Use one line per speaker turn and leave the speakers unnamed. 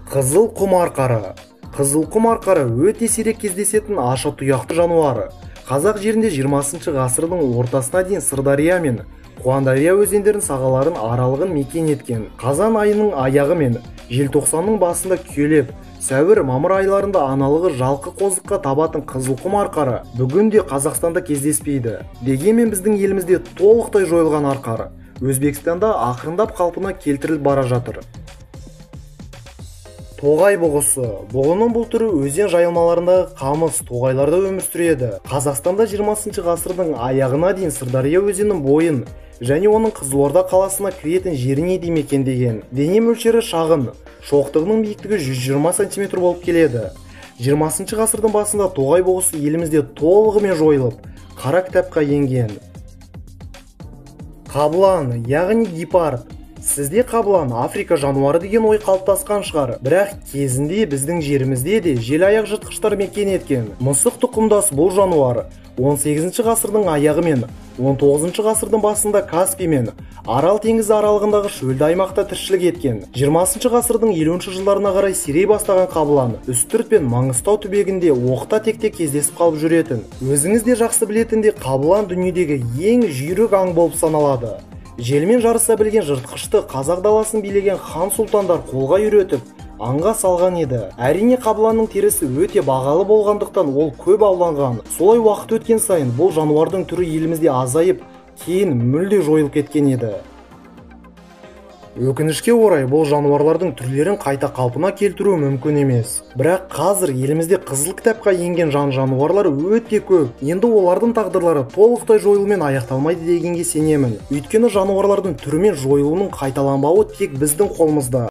Қызыл құм арқары. Қызыл құм арқары өте сирек кездесетін ашы тұяқты жануары. Қазақ жерінде 20 ғасырдың ортасына дейін Сырдария мен Қуандария өзендерінің сағаларын аралығын мекен еткен. Қазан айының аяғы мен желтоқсанның басында күйлеп, сәуір-мамыр айларында аналығы жалқы қозыққа табатын қызыл құм арқары бүгінде Қазақстанда кездеспейді. Дегенмен біздің елімізде толықтай жойылған арқары Өзбекстанда ақырындап қалпына келтіріліп бара жатыр. Тоғай бұғысы. Бұғының бұл түрі өзен жайылмаларындағы қамыс тоғайларда өмір сүреді. Қазақстанда 20 ғасырдың аяғына дейін Сырдария өзенінің бойын және оның Қызылорда қаласына кіретін жеріне дейін мекендеген. Дене мөлшері шағын, шоқтығының биіктігі 120 см болып келеді. 20 ғасырдың басында тоғай бұғысы елімізде толығымен жойылып, қара кітапқа енген. Қабылан, яғни гепард. Сізде қабылан Африка жануары деген ой қалыптасқан шығар, бірақ кезінде біздің жерімізде де желаяқ жыртқыштар мекен еткен. Мысық тұқымдас бұл жануар 18 ғасырдың аяғы мен 19 ғасырдың басында Каспий мен Арал теңізі аралығындағы шөлді аймақта тіршілік еткен. 20 ғасырдың 50 жылдарына қарай сирей бастаған қабылан Үстірт пен Маңғыстау түбегінде оқта-текте кездесіп қалып жүретін. Өзіңіз де жақсы білетіндей, қабылан дүниедегі ең жүйрік аң болып саналады. Желмен жарыса білген жыртқышты қазақ даласын билеген хан сұлтандар қолға үйретіп, аңға салған еді. Әрине қабыланның терісі өте бағалы болғандықтан ол көп ауланған. Солай уақыт өткен сайын бұл жануардың түрі елімізде азайып, кейін мүлде жойылып кеткен еді. Өкінішке орай бұл жануарлардың түрлерін қайта қалпына келтіру мүмкін емес. Бірақ қазір елімізде қызыл кітапқа енген жануарлар өте көп. Енді олардың тағдырлары толықтай жойылумен аяқталмайды дегенге сенемін. Өйткені жануарлардың түрі мен жойылуының қайталанбауы тек біздің қолымызда.